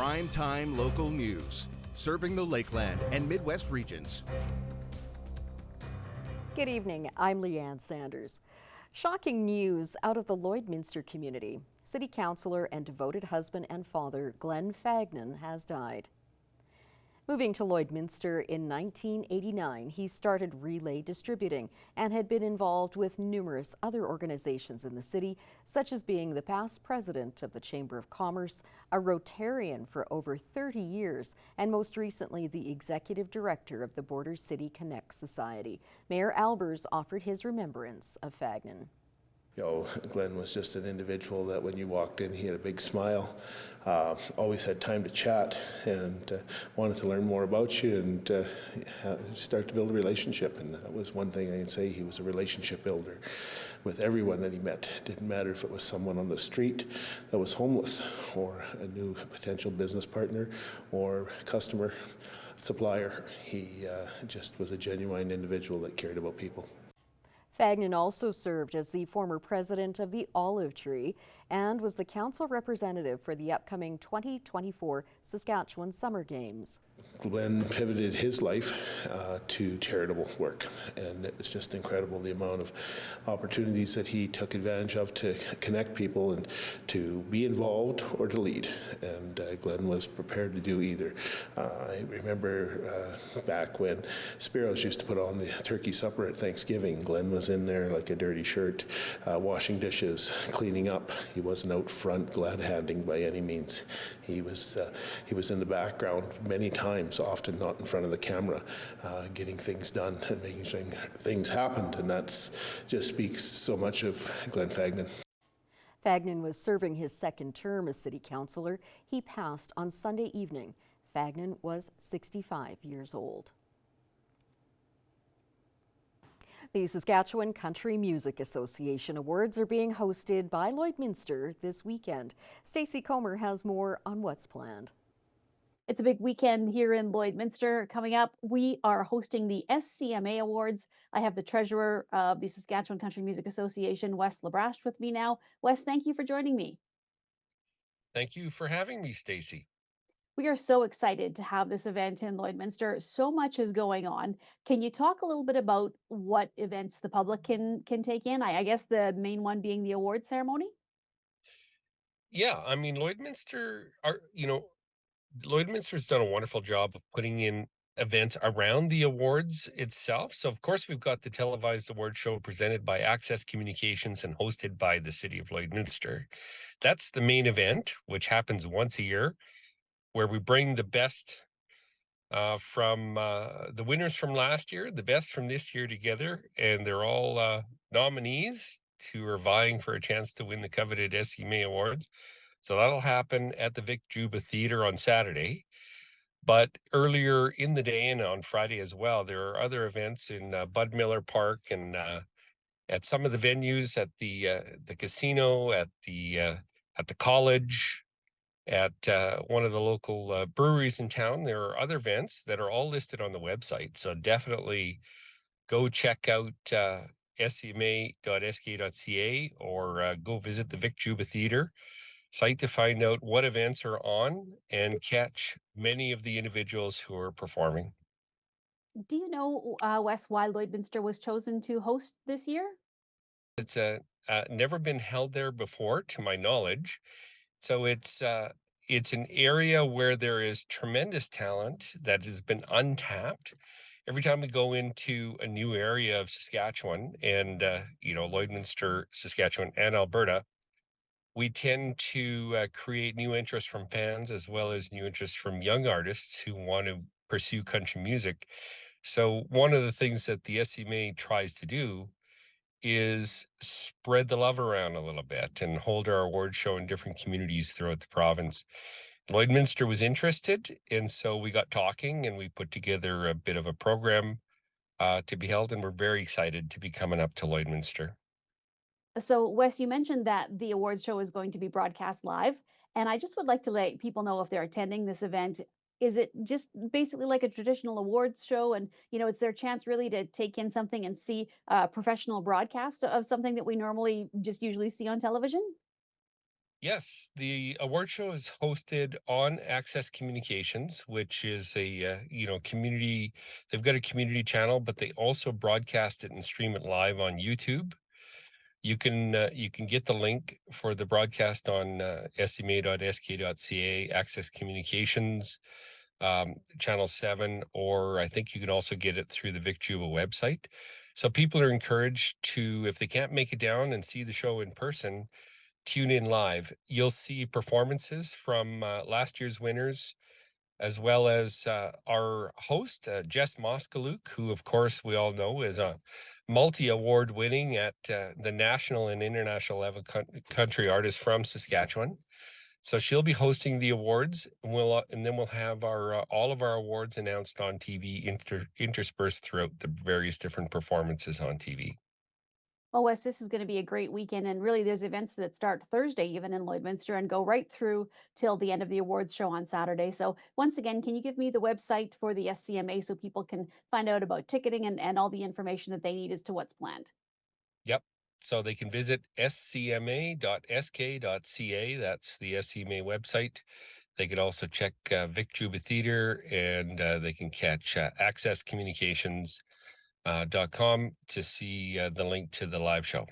Primetime local news, serving the Lakeland and Midwest regions. Good evening, I'm Leanne Sanders. Shocking news out of the Lloydminster community. City Councillor and devoted husband and father Glenn Fagnan has died. Moving to Lloydminster in 1989, he started Relay Distributing and had been involved with numerous other organizations in the city, such as being the past president of the Chamber of Commerce, a Rotarian for over 30 years, and most recently the executive director of the Border City Connect Society. Mayor Albers offered his remembrance of Fagnan. Glenn was just an individual that when you walked in, he had a big smile, always had time to chat, and wanted to learn more about you and start to build a relationship. And that was one thing I can say. He was a relationship builder with everyone that he met. It didn't matter if it was someone on the street that was homeless, or a new potential business partner, or customer, supplier. He just was a genuine individual that cared about people. Fagnan also served as the former president of the Olive Tree and was the council representative for the upcoming 2024 Saskatchewan Summer Games. Glenn pivoted his life to charitable work, and it was just incredible the amount of opportunities that he took advantage of to connect people and to be involved or to lead, and Glenn was prepared to do either. I remember back when Spiros used to put on the turkey supper at Thanksgiving, Glenn was in there like a dirty shirt, washing dishes, cleaning up. He wasn't out front glad-handing by any means. He was in the background many times, often not in front of the camera, getting things done and making sure things happened, and that's just speaks so much of Glenn Fagnan. Fagnan was serving his second term as city councillor. He passed on Sunday evening. Fagnan was 65 years old. The Saskatchewan Country Music Association Awards are being hosted by Lloydminster this weekend. Stacey Comer has more on what's planned. It's a big weekend here in Lloydminster. Coming up, we are hosting the SCMA Awards. I have the treasurer of the Saskatchewan Country Music Association, Wes Labrash, with me now. Wes, thank you for joining me. Thank you for having me, Stacey. We are so excited to have this event in Lloydminster. So much is going on. Can you talk a little bit about what events the public can take in? I guess the main one being the award ceremony. Yeah, I mean, Lloydminster's done a wonderful job of putting in events around the awards itself. So, of course, we've got the televised award show presented by Access Communications and hosted by the City of Lloydminster. That's the main event, which happens once a year, where we bring the best from the winners from last year, the best from this year together, and they're all nominees who are vying for a chance to win the coveted SCMA Awards. So that'll happen at the Vic Juba Theatre on Saturday. But earlier in the day and on Friday as well, there are other events in Bud Miller Park and at some of the venues at the casino, at the college, at one of the local breweries in town. There are other events that are all listed on the website. So definitely go check out scma.ska.ca or go visit the Vic Juba Theatre site to find out what events are on and catch many of the individuals who are performing. Do you know, Wes, why Lloydminster was chosen to host this year? It's never been held there before, to my knowledge. So it's an area where there is tremendous talent that has been untapped. Every time we go into a new area of Saskatchewan and, Lloydminster, Saskatchewan, and Alberta, we tend to create new interest from fans as well as new interest from young artists who want to pursue country music. So one of the things that the SCMA tries to do is spread the love around a little bit and hold our award show in different communities throughout the province. Lloydminster was interested, and so we got talking and we put together a bit of a program to be held, and we're very excited to be coming up to Lloydminster. So, Wes, you mentioned that the awards show is going to be broadcast live, and I just would like to let people know if they're attending this event. Is it just basically like a traditional awards show, and it's their chance really to take in something and see a professional broadcast of something that we normally just usually see on television? Yes, the award show is hosted on Access Communications, which is a community. They've got a community channel, but they also broadcast it and stream it live on YouTube. You can get the link for the broadcast on sma.sk.ca, Access Communications, Channel 7, or I think you can also get it through the Vic Juba website. So people are encouraged to, if they can't make it down and see the show in person, tune in live. You'll see performances from last year's winners, as well as our host, Jess Moskaluk, who, of course, we all know is a multi-award winning at the national and international level country artist from Saskatchewan. So she'll be hosting the awards, and then we'll have our all of our awards announced on TV, interspersed throughout the various different performances on TV. Well, Wes, this is going to be a great weekend. And really, there's events that start Thursday, even in Lloydminster, and go right through till the end of the awards show on Saturday. So, once again, can you give me the website for the SCMA so people can find out about ticketing and all the information that they need as to what's planned? Yep. So they can visit scma.sk.ca. That's the SCMA website. They could also check Vic Juba Theatre, and they can catch accesscommunications.com to see the link to the live show.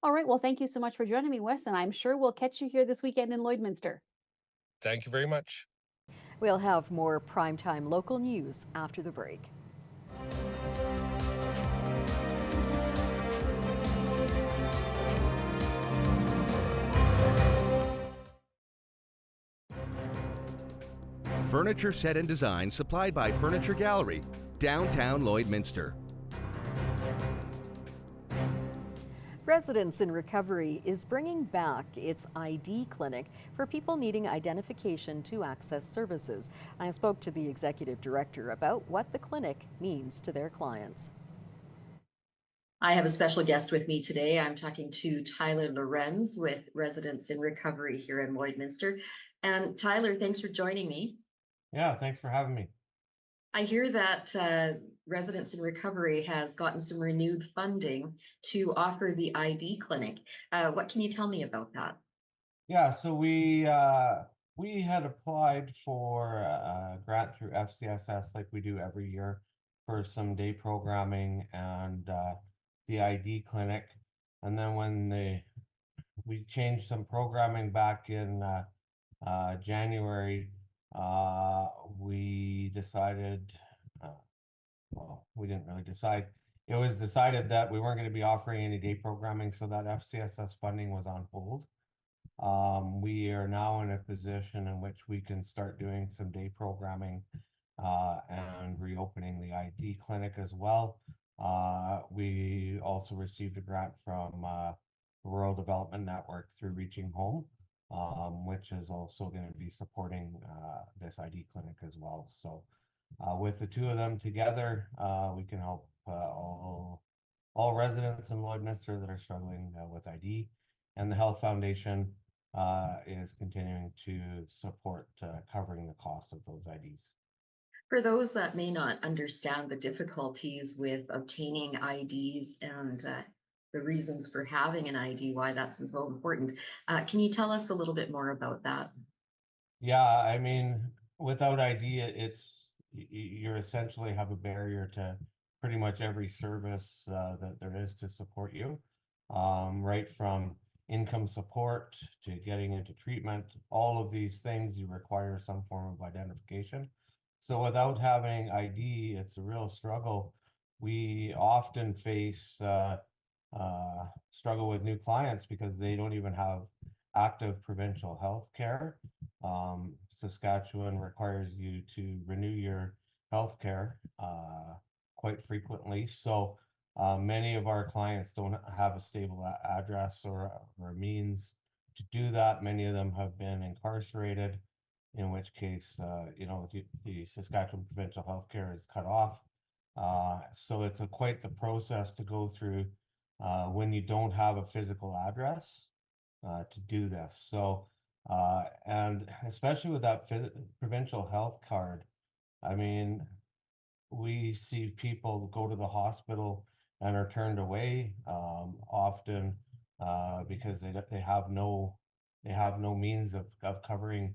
All right. Well, thank you so much for joining me, Wes. And I'm sure we'll catch you here this weekend in Lloydminster. Thank you very much. We'll have more primetime local news after the break. Furniture set and design supplied by Furniture Gallery, downtown Lloydminster. Residents in Recovery is bringing back its ID clinic for people needing identification to access services. I spoke to the executive director about what the clinic means to their clients. I have a special guest with me today. I'm talking to Tyler Lorenz with Residents in Recovery here in Lloydminster. And Tyler, thanks for joining me. Yeah, thanks for having me. I hear that Residents in Recovery has gotten some renewed funding to offer the ID clinic. What can you tell me about that? Yeah, so we had applied for a grant through FCSS like we do every year for some day programming and the ID clinic. And then when we changed some programming back in January, we decided, well, we didn't really decide. It was decided that we weren't going to be offering any day programming, so that FCSS funding was on hold. We are now in a position in which we can start doing some day programming and reopening the ID clinic as well. We also received a grant from Rural Development Network through Reaching Home, which is also going to be supporting this ID clinic as well. So with the two of them together, we can help all residents in Lloydminster that are struggling with ID. And the Health Foundation is continuing to support covering the cost of those IDs. For those that may not understand the difficulties with obtaining IDs and the reasons for having an ID, why that's so important, can you tell us a little bit more about that? Yeah, I mean, without ID, you're essentially have a barrier to pretty much every service that there is to support you, right from income support to getting into treatment. All of these things you require some form of identification. So without having ID, it's a real struggle. We often face struggle with new clients because they don't even have active provincial health care. Saskatchewan requires you to renew your health care quite frequently. So many of our clients don't have a stable address or a means to do that. Many of them have been incarcerated, in which case, the Saskatchewan provincial health care is cut off. So it's quite the process to go through when you don't have a physical address to do this. So, and especially with that provincial health card, I mean, we see people go to the hospital and are turned away often because they have no They have no means of covering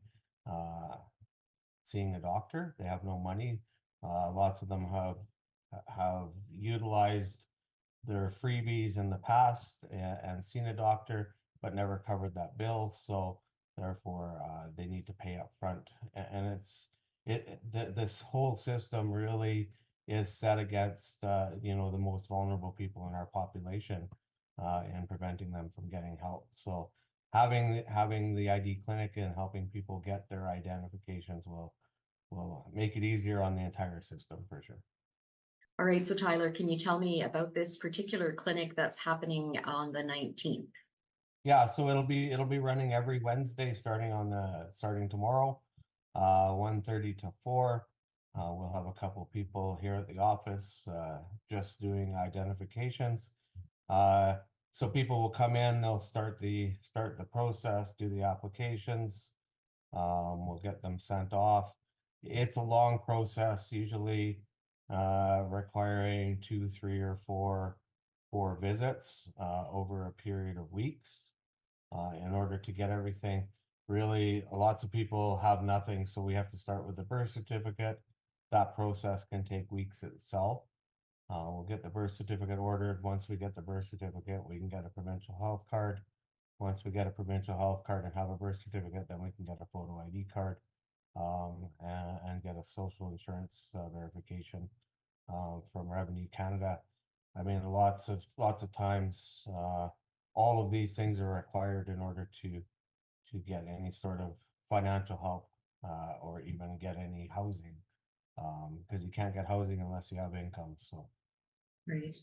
seeing a doctor. They have no money. Lots of them have utilized their freebies in the past and seen a doctor, but never covered that bill. So therefore, they need to pay up front. And this whole system really is set against the most vulnerable people in our population and preventing them from getting help. So having the ID clinic and helping people get their identifications will make it easier on the entire system for sure. All right, so Tyler, can you tell me about this particular clinic that's happening on the 19th? Yeah, so it'll be running every Wednesday starting tomorrow, 1:30 to 4. We'll have a couple people here at the office just doing identifications. So people will come in, they'll start the process, do the applications. We'll get them sent off. It's a long process, usually requiring 2, 3, or 4 visits over a period of weeks in order to get everything. Really, lots of people have nothing, so we have to start with the birth certificate. That process can take weeks itself. We'll get the birth certificate ordered. Once we get the birth certificate, we can get a provincial health card. Once we get a provincial health card and have a birth certificate, then we can get a photo ID card and get a social insurance verification from Revenue Canada. I mean, lots of times, all of these things are required in order to get any sort of financial help or even get any housing, because you can't get housing unless you have income. So. Right.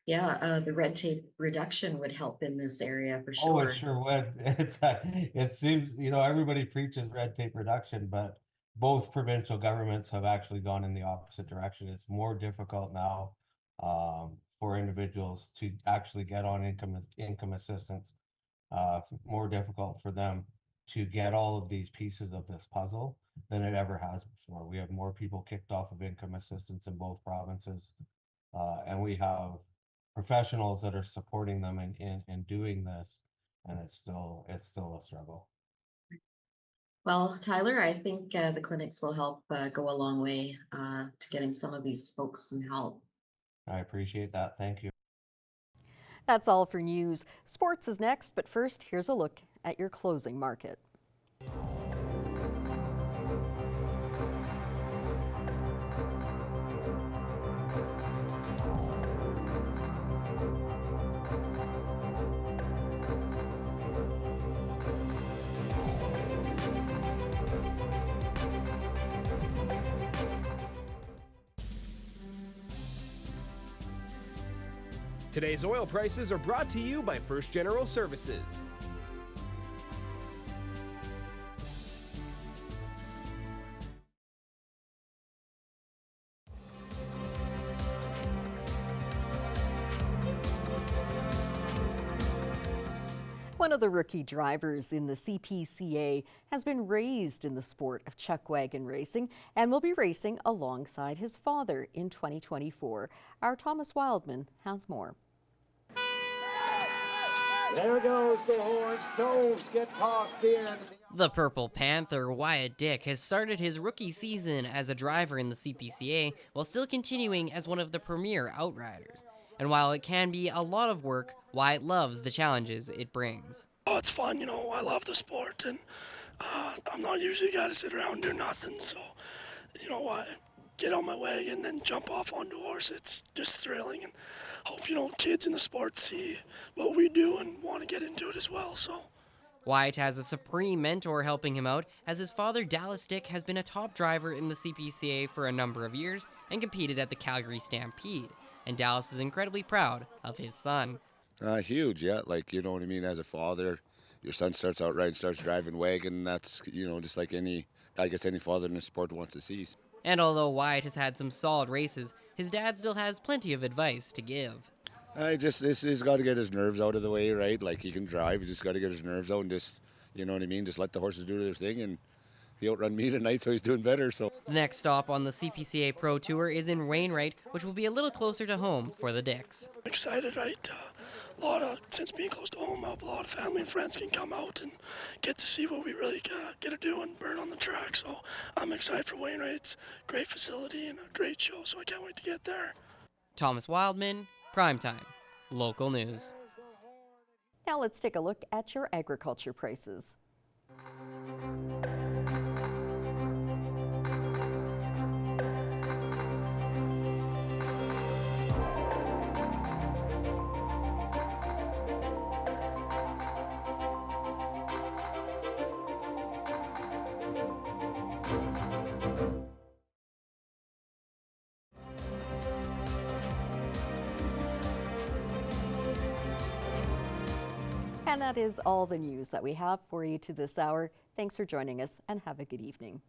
Yeah, the red tape reduction would help in this area for Oh, it sure. sure would. It seems, everybody preaches red tape reduction, but both provincial governments have actually gone in the opposite direction. It's more difficult now for individuals to actually get on income assistance. More difficult for them to get all of these pieces of this puzzle than it ever has before. We have more people kicked off of income assistance in both provinces, and we have professionals that are supporting them in doing this, and it's still a struggle. Well, Tyler, I think the clinics will help go a long way to getting some of these folks some help. I appreciate that. Thank you. That's all for news. Sports is next, but first, here's a look at your closing market. Today's oil prices are brought to you by First General Services. One of the rookie drivers in the CPCA has been raised in the sport of chuck wagon racing and will be racing alongside his father in 2024. Our Thomas Wildman has more. There goes the horn. Stoves get tossed in. The Purple Panther, Wyatt Dick, has started his rookie season as a driver in the CPCA while still continuing as one of the premier outriders. And while it can be a lot of work, Wyatt loves the challenges it brings. Oh, it's fun, I love the sport, and I'm not usually the guy to sit around and do nothing, so, I get on my wagon and jump off onto a horse. It's just thrilling, and hope, kids in the sport see what we do and want to get into it as well, so. Wyatt has a supreme mentor helping him out, as his father, Dallas Dick, has been a top driver in the CPCA for a number of years and competed at the Calgary Stampede. And Dallas is incredibly proud of his son. Huge, yeah. Like, you know what I mean? As a father, your son starts out right, starts driving wagon. That's, just like any father in the sport wants to see. And although Wyatt has had some solid races, his dad still has plenty of advice to give. He's got to get his nerves out of the way, right? Like, he can drive, he just got to get his nerves out and just, you know what I mean? Just let the horses do their thing and he outrun me tonight, so he's doing better. So The next stop on the CPCA Pro Tour is in Wainwright, which will be a little closer to home for the Dicks. Excited, right? Since being close to home, I hope a lot of family and friends can come out and get to see what we really get to do and burn on the track. So I'm excited for Wainwright. It's a great facility and a great show, so I can't wait to get there. Thomas Wildman, Primetime, local news. Now let's take a look at your agriculture prices. And that is all the news that we have for you to this hour. Thanks for joining us and have a good evening.